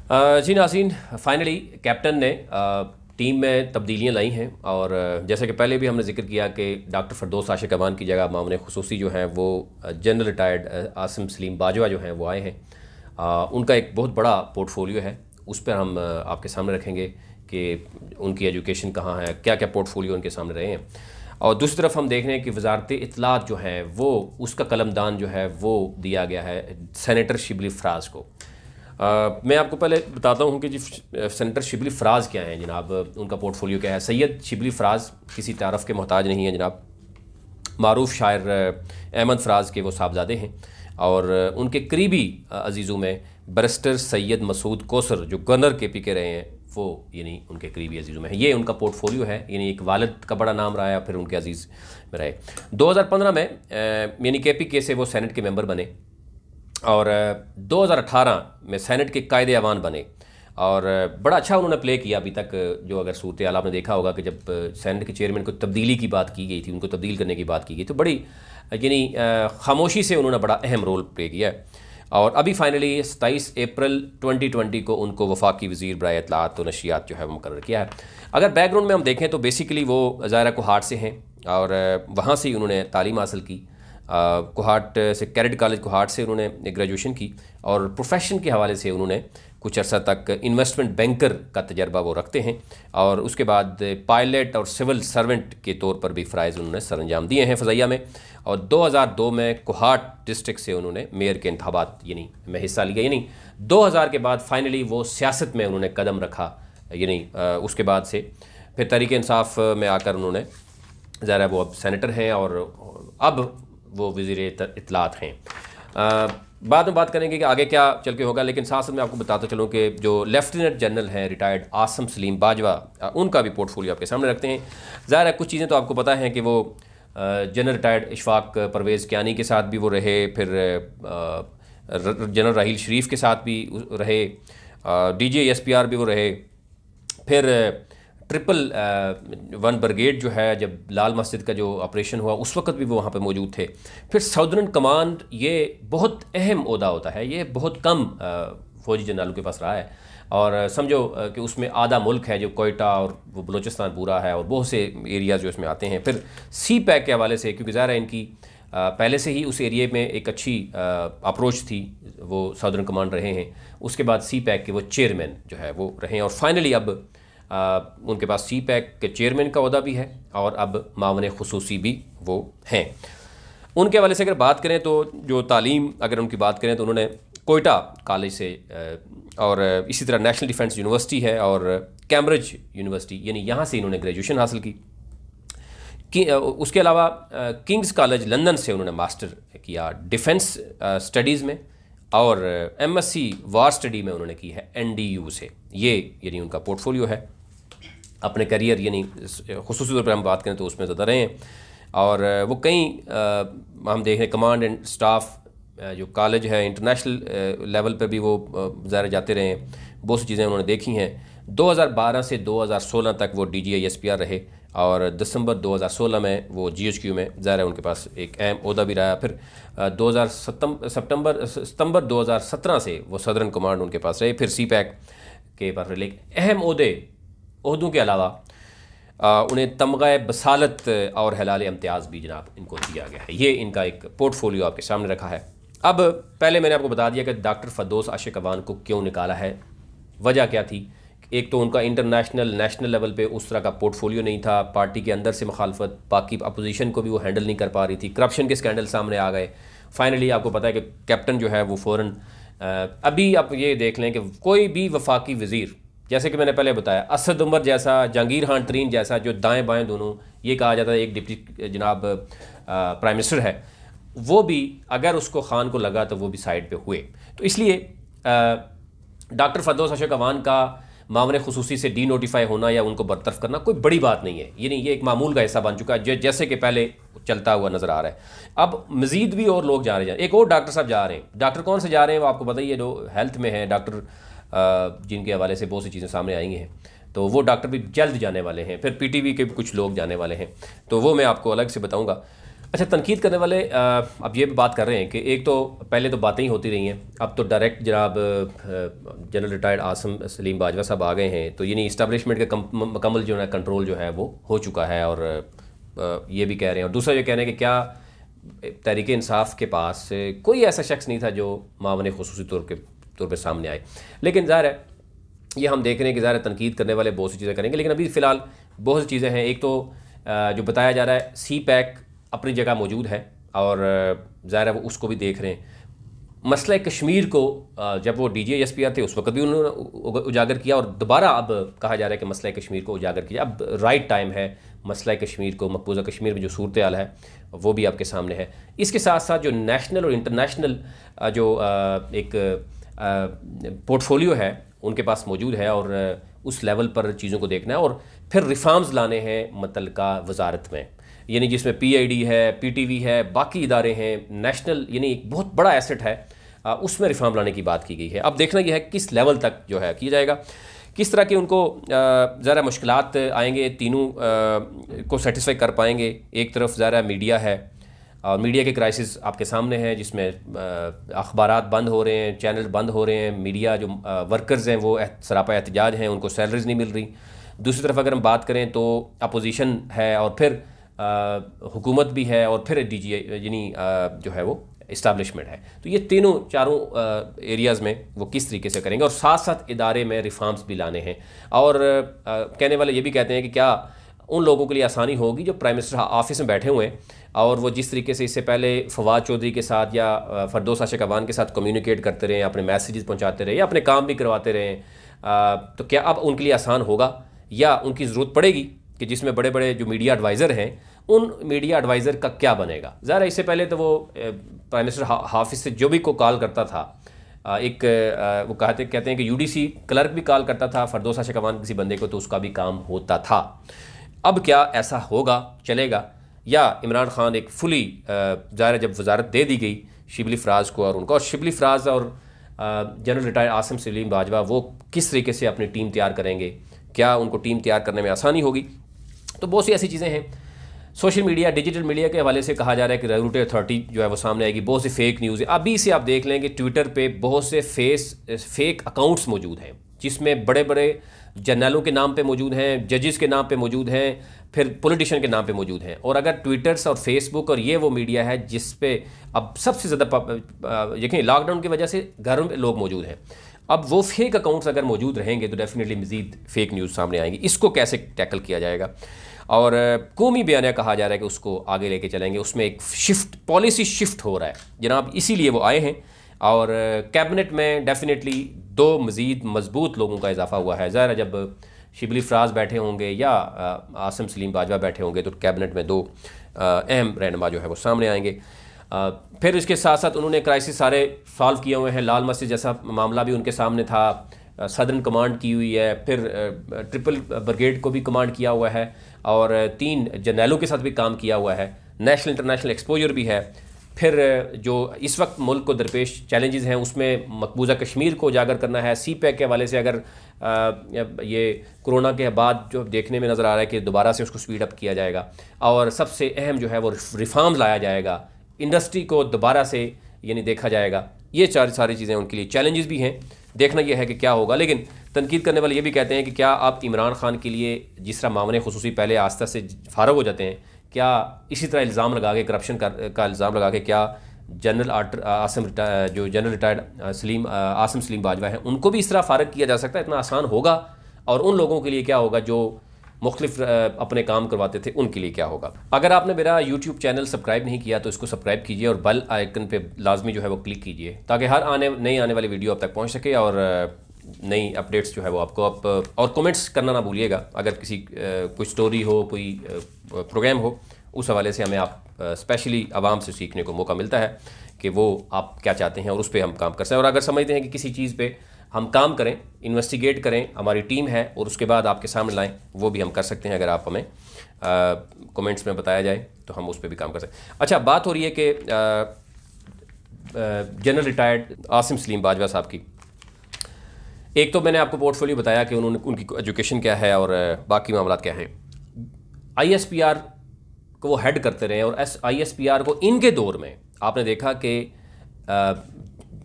जी नाज़रीन, finally captain ने team में तब्दीलियाँ लाई हैं और जैसे कि पहले भी हमने जिक्र किया कि डॉक्टर फरदौस आशिक अवान की जगह मामले खुसूसी जो हैं वो जनरल रिटायर्ड आसिम सलीम बाजवा जो हैं वो आए हैं। उनका एक बहुत बड़ा पोर्टफोलियो है, उस पर हम आपके सामने रखेंगे कि उनकी एजुकेशन कहाँ है, क्या क्या पोर्टफोलियो उनके सामने रहे हैं। और दूसरी तरफ हम देख रहे हैं कि वजारत इत्तलात जो है वो उसका कलमदान जो है वो दिया गया है सेनेटर शिबली फराज को। मैं आपको पहले बताता हूँ कि जी सेनेटर शिबली फराज क्या हैं जनाब, उनका पोर्टफोलियो क्या है। सैयद शिबली फराज किसी तारफ़ के मोहताज नहीं है जनाब, मारूफ शायर अहमद फराज के वो साहबजादे हैं और उनके करीबी अजीज़ों में बैरिस्टर सैयद मसूद कौसर जो गवर्नर KP के रहे हैं वो यानी उनके करीबी अजीज़ों में है। ये उनका पोर्टफोलियो है, यानी एक वालिद का बड़ा नाम रहा है, फिर उनके अजीज़ में रहे। 2015 में यानी KP से वो सेनेट के मेंबर बने और 2018 में सेनेट के कायदे अवान बने और बड़ा अच्छा उन्होंने प्ले किया अभी तक। जो अगर सूरत हाल आपने देखा होगा कि जब सेनेट के चेयरमैन को तब्दीली की बात की गई थी, उनको तब्दील करने की बात की गई, तो बड़ी यानी खामोशी से उन्होंने बड़ा अहम रोल प्ले किया है। और अभी फाइनली 27 अप्रैल 2020 को उनको वफाकी वज़ीर बराए इत्तलात व नशियात जो है वो मुकर्रर किया है। अगर बैकग्राउंड में हम देखें तो बेसिकली वो ज़ाहिर कोहाट से हैं और वहाँ से ही उन्होंने तालीम हासिल की। कोहाट से कैरेट कॉलेज कोहाट से उन्होंने ग्रेजुएशन की और प्रोफेशन के हवाले से उन्होंने कुछ अर्सा तक इन्वेस्टमेंट बैंकर का तजर्बा वो रखते हैं और उसके बाद पायलट और सिविल सर्वेंट के तौर पर भी फ़राइज़ उन्होंने सर अंजाम दिए हैं फ़ज़ाइया में। और 2002 में कोहाट डिस्ट्रिक्ट से उन्होंने मेयर के इंतखाबात यानी में हिस्सा लिया, यानी 2000 के बाद फाइनली वो सियासत में उन्होंने कदम रखा। यानी उसके बाद से फिर तहरीक इंसाफ में आकर उन्होंने ज़रा वो अब सेनेटर हैं और अब वो वज़ीर इत्तलात हैं। बाद में बात करेंगे कि आगे क्या चल के होगा, लेकिन साथ साथ मैं आपको बताता चलूँ कि जो लेफ्टिनेंट जनरल हैं रिटायर्ड आसिम सलीम बाजवा, उनका भी पोर्टफोलियो आपके सामने रखते हैं। ज़ाहिर है कुछ चीज़ें तो आपको पता है कि वो जनरल रिटायर्ड इशफाक परवेज़ कियानी के साथ भी वो रहे, फिर जनरल राहील शरीफ के साथ भी रहे, DGSPR भी वो रहे, फिर 111 ब्रिगेड जो है जब लाल मस्जिद का जो ऑपरेशन हुआ उस वक्त भी वो वहाँ पे मौजूद थे। फिर साउदर्न कमांड, ये बहुत अहम ओहदा होता है, ये बहुत कम फौजी जनरलों के पास रहा है और समझो कि उसमें आधा मुल्क है जो कोयटा और वो बलूचिस्तान पूरा है और बहुत से एरियाज़ जो इसमें आते हैं। फिर CPAC के हवाले से, क्योंकि ज़ाहिर है इनकी पहले से ही उस एरिए में एक अच्छी अप्रोच थी, वो साउदर्न कमांड रहे हैं। उसके बाद CPAC के वो चेयरमैन जो है वो रहे हैं और फाइनली अब उनके पास CPAC के चेयरमैन का ओहदा भी है और अब मामले खुसूसी भी वो हैं। उनके हवाले से अगर बात करें तो जो तालीम अगर उनकी बात करें तो उन्होंने कोयटा कॉलेज से और इसी तरह नेशनल डिफेंस यूनिवर्सिटी है और कैम्ब्रिज यूनिवर्सिटी, यानी यहाँ से इन्होंने ग्रेजुएशन हासिल की। उसके अलावा किंग्स कॉलेज लंदन से उन्होंने मास्टर किया डिफेंस स्टडीज़ में और MSc वार स्टडी में उन्होंने की है NDU से। ये यानी उनका पोर्टफोलियो है। अपने करियर यानी खुसूसी तौर पर हम बात करें तो उसमें ज़्यादा रहे हैं और वो कई हम देख रहे हैं कमांड एंड स्टाफ जो कॉलेज है इंटरनेशनल लेवल पर भी वो ज़ाहिर जाते रहे हैं, बहुत सी चीज़ें उन्होंने देखी हैं। 2012 से 2016 तक वो DGISPR रहे और दिसंबर 2016 में वो GHQ में ज़ाहिर है उनके पास एक अहम ओहदा भी रहा। फिर सितंबर 2017 से वो सदर्न कमांड उनके पास रहे, फिर CPAC के पास रहे। लेकिन अहम ओहदों के अलावा उन्हें तमगा बसालत और हलाल इम्तियाज़ भी जनाब इनको दिया गया है। ये इनका एक पोर्टफोलियो आपके सामने रखा है। अब पहले मैंने आपको बता दिया कि डॉक्टर फरदौस आशिक अवान को क्यों निकाला है, वजह क्या थी। एक तो उनका इंटरनेशनल नेशनल लेवल पे उस तरह का पोर्टफोलियो नहीं था, पार्टी के अंदर से मुखालफत, बाकी अपोजिशन को भी वो हैंडल नहीं कर पा रही थी, करप्शन के स्कैंडल सामने आ गए। फाइनली आपको पता है कि कैप्टन जो है वो फ़ौरन अभी आप ये देख लें कि कोई भी वफाकी वज़ीर, जैसे कि मैंने पहले बताया, असद उमर जैसा, जहांगीर खान तरीन जैसा, जो दाएँ बाएँ दोनों, ये कहा जाता है एक डिप्टी जनाब प्राइम मिनिस्टर है, वो भी अगर उसको खान को लगा तो वो भी साइड पे हुए। तो इसलिए डॉक्टर फरदौस आशिक अवान का मामले खुसूसी से डीनोटिफाई होना या उनको बरतरफ करना कोई बड़ी बात नहीं है, यानी ये एक मामूल का हिस्सा बन चुका है जैसे कि पहले चलता हुआ नज़र आ रहा है। अब मज़ीद भी और लोग जा रहे हैं, एक और डॉक्टर साहब जा रहे हैं। डॉक्टर कौन से जा रहे हैं वो आपको पता ही है, जो हेल्थ में है डॉक्टर, जिनके हवाले से बहुत सी चीज़ें सामने आई हैं, तो वो डॉक्टर भी जल्द जाने वाले हैं। फिर PTV के भी कुछ लोग जाने वाले हैं, तो वो मैं आपको अलग से बताऊँगा। अच्छा, तनकीद करने वाले अब ये भी बात कर रहे हैं कि एक तो पहले तो बातें ही होती रही हैं, अब तो डायरेक्ट जनाब जनरल रिटायर्ड आसिम सलीम बाजवा साहब आ गए हैं, तो यानी इस्टेब्लिशमेंट का मुकम्मल जो है कंट्रोल जो है वो हो चुका है। और ये भी कह रहे हैं, और दूसरा ये कह रहे हैं कि क्या तहरीक इंसाफ के पास कोई ऐसा शख्स नहीं था जो मामले खुसूसी तौर पर सामने आए। लेकिन ज़ाहिर है ये हम देख रहे हैं कि ज़ाहिर तनकीद करने वाले बहुत सी चीज़ें करेंगे, लेकिन अभी फ़िलहाल बहुत सी चीज़ें हैं। एक तो जो बताया जा रहा है सी पैक अपनी जगह मौजूद है और ज़ाहिर है वो उसको भी देख रहे हैं। मसला कश्मीर को जब वो DGSPR थे उस वक्त भी उन्होंने उजागर किया, और दोबारा अब कहा जा रहा है कि मसला कश्मीर को उजागर किया। अब राइट टाइम है मसला कश्मीर को, मकबूजा कश्मीर में जो सूरत हाल है वो भी आपके सामने है। इसके साथ साथ जो नेशनल और इंटरनेशनल जो एक पोर्टफोलियो है उनके पास मौजूद है, और उस लेवल पर चीज़ों को देखना है और फिर रिफॉर्म्स लाने हैं मुतल्लिका वजारत में, यानी जिसमें PID है, PTV है, बाकी इदारे हैं, नेशनल यानी एक बहुत बड़ा एसेट है, उसमें रिफॉर्म लाने की बात की गई है। अब देखना यह है किस लेवल तक जो है किया जाएगा, किस तरह के उनको ज़रा मुश्किलात आएंगे, तीनों को सेटिस्फाई कर पाएंगे। एक तरफ ज़रा मीडिया है और मीडिया के क्राइसिस आपके सामने हैं, जिसमें अखबारात बंद हो रहे हैं, चैनल बंद हो रहे हैं, मीडिया जो वर्कर्स हैं वो सरापा एहतजाज हैं, उनको सैलरीज नहीं मिल रही। दूसरी तरफ अगर हम बात करें तो अपोजिशन है, और फिर हुकूमत भी है, और फिर DG यानी जो है वो इस्टेब्लिशमेंट है। तो ये चारों एरियाज़ में वो किस तरीके से करेंगे, और साथ साथ इदारे में रिफॉर्म्स भी लाने हैं। और कहने वाले ये भी कहते हैं कि क्या उन लोगों के लिए आसानी होगी जो प्राइम मिनिस्टर ऑफिस में बैठे हुए हैं, और वो जिस तरीके से इससे पहले फवाद चौधरी के साथ या फरदौस आशिक अवान के साथ कम्युनिकेट करते रहे, अपने मैसेजेस पहुंचाते रहे या अपने काम भी करवाते रहे, तो क्या अब उनके लिए आसान होगा, या उनकी ज़रूरत पड़ेगी कि जिसमें बड़े बड़े जो मीडिया एडवाइज़र हैं उन मीडिया एडवाइज़र का क्या बनेगा। ज़रा इससे पहले तो वो प्राइम मिनिस्टर ऑफिस से जो भी को कॉल करता था, एक वो कहते हैं कि UDC क्लर्क भी कॉल करता था फरदौस आशिक अवान किसी बंदे को, तो उसका भी काम होता था। अब क्या ऐसा होगा, चलेगा, या इमरान खान एक फुली ज़ाहिर जब वजारत दे दी गई शिबली फराज को और उनको, और शिबली फराज और जनरल रिटायर्ड आसिम सलीम बाजवा वो किस तरीके से अपनी टीम तैयार करेंगे, क्या उनको टीम तैयार करने में आसानी होगी। तो बहुत सी ऐसी चीज़ें हैं। सोशल मीडिया, डिजिटल मीडिया के हवाले से कहा जा रहा है कि रेगुलेटरी अथॉरिटी जो है वो सामने आएगी, बहुत सी फेक न्यूज़ है। अभी से आप देख लें कि ट्विटर पे बहुत से फेक अकाउंट्स मौजूद हैं, जिसमें बड़े बड़े जर्नलों के नाम पे मौजूद हैं, जजेस के नाम पे मौजूद हैं, फिर पॉलिटिशियन के नाम पे मौजूद हैं। और अगर ट्विटर्स और फेसबुक और ये वो मीडिया है जिस पे अब सबसे ज़्यादा यकीन लॉकडाउन की वजह से घरों में लोग मौजूद हैं, अब वो फेक अकाउंट्स अगर मौजूद रहेंगे तो डेफिनेटली मज़ीद फेक न्यूज़ सामने आएंगी। इसको कैसे टैकल किया जाएगा, और कौमी बयानिया कहा जा रहा है कि उसको आगे लेके चलेंगे, उसमें एक पॉलिसी शिफ्ट हो रहा है जनाब, इसीलिए वो आए हैं। और कैबिनेट में डेफिनेटली 2 मज़ीद मजबूत लोगों का इजाफा हुआ है। ज़ाहिर जब शिबली फराज बैठे होंगे या आसिम सलीम बाजवा बैठे होंगे तो कैबिनेट में 2 अहम रहनुमा जो है वो सामने आएंगे। फिर इसके साथ साथ उन्होंने क्राइसिस सारे सॉल्व किए हुए हैं। लाल मस्जिद जैसा मामला भी उनके सामने था, सदर्न कमांड की हुई है, फिर ट्रिपल ब्रिगेड को भी कमांड किया हुआ है, और 3 जर्नैलों के साथ भी काम किया हुआ है, नेशनल इंटरनेशनल एक्सपोजर भी है। फिर जो इस वक्त मुल्क को दरपेश चैलेंजेस हैं उसमें मकबूजा कश्मीर को उजागर करना है। सी पैक के हवाले से अगर ये कोरोना के बाद जो देखने में नज़र आ रहा है कि दोबारा से उसको स्पीड अप किया जाएगा, और सबसे अहम जो है वो रिफॉर्म्स लाया जाएगा, इंडस्ट्री को दोबारा से यानी देखा जाएगा। ये सारी चीज़ें उनके लिए चैलेंजेस भी हैं, देखना यह है कि क्या होगा। लेकिन तनकीद करने वाले ये भी कहते हैं कि क्या आप इमरान खान के लिए जिस तरह मामले खुसूसी पहले आस्था से फारग हो जाते हैं, क्या इसी तरह इल्ज़ाम लगा के करप्शन का इल्ज़ाम लगा के क्या general general retired Asim Salim Bajwa हैं उनको भी इस तरह फारग किया जा सकता है? इतना आसान होगा? और उन लोगों के लिए क्या होगा जो मुख्तलिफ अपने काम करवाते थे, उनके लिए क्या होगा? अगर आपने मेरा यूट्यूब चैनल सब्सक्राइब नहीं किया तो इसको सब्सक्राइब कीजिए और बेल आइकन पे लाजमी जो है वो क्लिक कीजिए, ताकि हर नई आने वाली वीडियो आप तक पहुंच सके और नई अपडेट्स जो है वो आपको और कमेंट्स करना ना भूलिएगा। अगर किसी कोई स्टोरी हो, कोई प्रोग्राम हो, उस हवाले से हमें आप स्पेशली आवाम से सीखने को मौका मिलता है कि वो आप क्या चाहते हैं और उस पर हम काम कर सकते हैं। और अगर समझते हैं कि किसी चीज़ पे हम काम करें, इन्वेस्टिगेट करें, हमारी टीम है और उसके बाद आपके सामने लाएं, वो भी हम कर सकते हैं। अगर आप हमें कमेंट्स में बताया जाए तो हम उस पर भी काम कर सकते हैं। अच्छा, बात हो रही है कि जनरल रिटायर्ड आसिम सलीम बाजवा साहब की। एक तो मैंने आपको पोर्टफोलियो बताया कि उनकी एजुकेशन क्या है और बाकी मामला क्या हैं। ISPR को वो हेड करते रहे और ISPR को इनके दौर में आपने देखा कि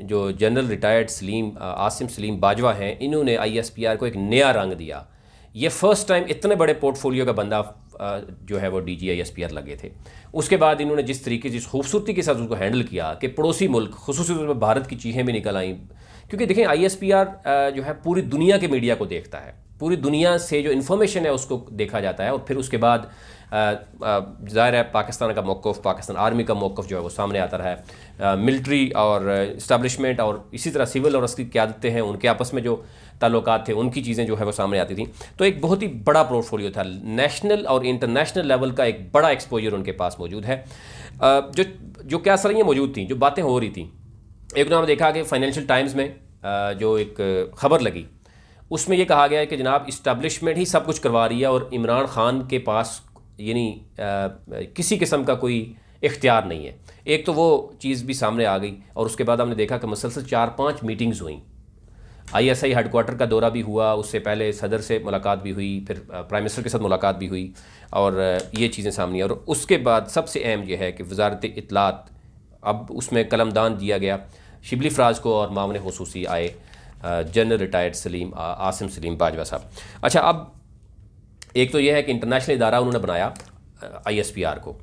जो जनरल रिटायर्ड आसिम सलीम बाजवा हैं, इन्होंने ISPR को एक नया रंग दिया। ये फर्स्ट टाइम इतने बड़े पोर्टफोलियो का बंदा जो है वो DG ISPR लगे थे। उसके बाद इन्होंने जिस तरीके जिस खूबसूरती के साथ उसको हैंडल किया कि पड़ोसी मुल्क खुसूसी तौर पर भारत की चीखें भी निकल आईं, क्योंकि देखें ISPR जो है पूरी दुनिया के मीडिया को देखता है, पूरी दुनिया से जो इन्फॉर्मेशन है उसको देखा जाता है, और फिर उसके बाद ज़ाहिर है पाकिस्तान का मौक़िफ़, पाकिस्तान आर्मी का मौक़िफ़ जो है वो सामने आता रहा है। मिलिट्री और इस्टेब्लिशमेंट और इसी तरह सिविल और उसकी क़यादतें हैं, उनके आपस में जो ताल्लुकात थे, उनकी चीज़ें जो है वो सामने आती थी। तो एक बहुत ही बड़ा पोर्टफोलियो था, नेशनल और इंटरनेशनल लेवल का एक बड़ा एक्सपोजर उनके पास मौजूद है। जो क्या सरैयाँ मौजूद थी, जो बातें हो रही थी, एक तो हमने देखा कि फाइनेंशियल टाइम्स में जो एक ख़बर लगी, उसमें ये कहा गया है कि जनाब इस्टेब्लिशमेंट ही सब कुछ करवा रही है और इमरान खान के पास यानी किसी किस्म का कोई इख्तियार नहीं है। एक तो वो चीज़ भी सामने आ गई, और उसके बाद हमने देखा कि मुसलसल 4-5 मीटिंग्स हुई। ISI हेडक्वार्टर का दौरा भी हुआ, उससे पहले सदर से मुलाकात भी हुई, फिर प्राइम मिनिस्टर के साथ मुलाकात भी हुई, और ये चीज़ें सामने। और उसके बाद सबसे अहम यह है कि वज़ारत इत्तलात, अब उसमें कलमदान दिया गया शिबली फ़राज को, और मामले खुसूसी आए जनरल रिटायर्ड आसिम सलीम बाजवा साहब। अच्छा, अब एक तो यह है कि इंटरनेशनल इदारा उन्होंने बनाया ISPR को,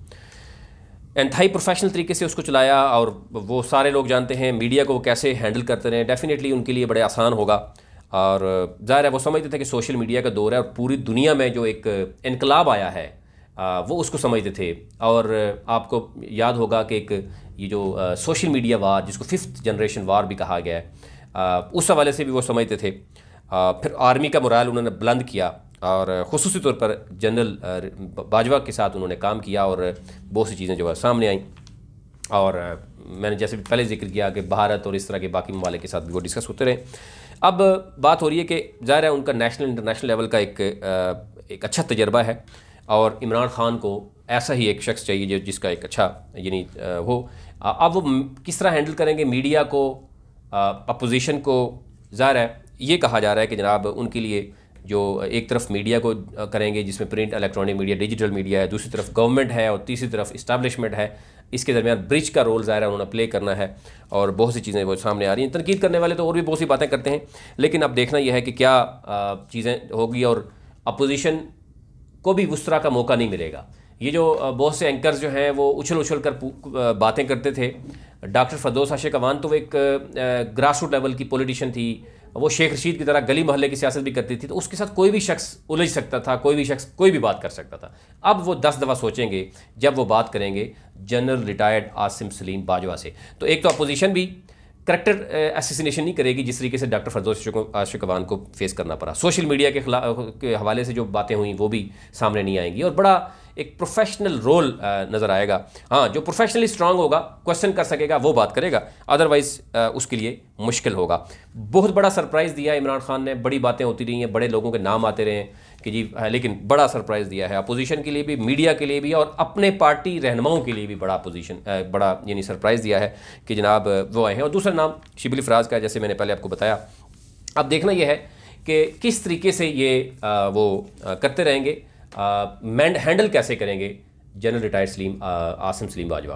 इंतहाई प्रोफेशनल तरीके से उसको चलाया, और वो सारे लोग जानते हैं मीडिया को वो कैसे हैंडल करते रहे। डेफिनेटली उनके लिए बड़े आसान होगा, और ज़ाहिर है वो समझते थे कि सोशल मीडिया का दौर है और पूरी दुनिया में जो एक इनकलाब आया है वो उसको समझते थे। और आपको याद होगा कि एक ये जो सोशल मीडिया वार, जिसको 5th जनरेशन वार भी कहा गया है, उस हवाले से भी वो समझते थे। फिर आर्मी का मोराल उन्होंने बुलंद किया, और ख़ुसूसी तौर पर जनरल बाजवा के साथ उन्होंने काम किया, और बहुत सी चीज़ें जो है सामने आईं। और मैंने जैसे पहले जिक्र किया कि भारत और इस तरह के बाकी ममालिक के साथ भी वो डिस्कस होते रहे। अब बात हो रही है कि ज़ाहिर है उनका नेशनल इंटरनेशनल लेवल का एक अच्छा तजर्बा है, और इमरान खान को ऐसा ही एक शख्स चाहिए जिसका एक अच्छा यानी हो। अब वो किस तरह हैंडल करेंगे मीडिया को, अपोजिशन को? ज़ाहिर है ये कहा जा रहा है कि जनाब उनके लिए जो एक तरफ मीडिया को करेंगे जिसमें print, electronic media, digital media है, दूसरी तरफ गवर्नमेंट है, और तीसरी तरफ इस्टेब्लिशमेंट है। इसके दरमियान ब्रिज का रोल ज़ाहिर है उन्होंने प्ले करना है, और बहुत सी चीज़ें वो सामने आ रही हैं। तनकीद करने वाले तो और भी बहुत सी बातें करते हैं, लेकिन अब देखना यह है कि क्या चीज़ें होगी, और अपोजिशन को भी उस तरह का मौका नहीं मिलेगा। ये जो बहुत से एंकर्स जो हैं वो उछल कर बातें करते थे। डॉक्टर फरदौस आशिक अवान तो एक ग्रास रूट लेवल की पॉलिटिशियन थी, वो शेख रशीद की तरह गली मोहल्ले की सियासत भी करती थी, तो उसके साथ कोई भी शख्स उलझ सकता था, कोई भी शख्स कोई भी बात कर सकता था। अब वो 10 दफ़ा सोचेंगे जब वो बात करेंगे जनरल रिटायर्ड आसिम सलीम बाजवा से। तो एक तो अपोजिशन भी करैक्टर असैसिनेशन नहीं करेगी जिस तरीके से डॉक्टर फरदौस आशिक अवान को फेस करना पड़ा। सोशल मीडिया के हवाले से जो बातें हुई वो भी सामने नहीं आएंगी, और बड़ा एक प्रोफेशनल रोल नज़र आएगा। हाँ, जो प्रोफेशनली स्ट्रांग होगा, क्वेश्चन कर सकेगा, वो बात करेगा, अदरवाइज़ उसके लिए मुश्किल होगा। बहुत बड़ा सरप्राइज़ दिया इमरान खान ने, बड़ी बातें होती रही हैं, बड़े लोगों के नाम आते रहे हैं कि जी, लेकिन बड़ा सरप्राइज़ दिया है अपोजिशन के लिए भी, मीडिया के लिए भी, और अपने पार्टी रहनुमाओं के लिए भी बड़ा यानी सरप्राइज़ दिया है कि जनाब वो आए हैं। और दूसरा नाम शिबली फ़राज का है, जैसे मैंने पहले आपको बताया। अब देखना यह है कि किस तरीके से ये वो करते रहेंगे, हैंडल कैसे करेंगे जनरल रिटायर्ड आसिम सलीम बाजवा।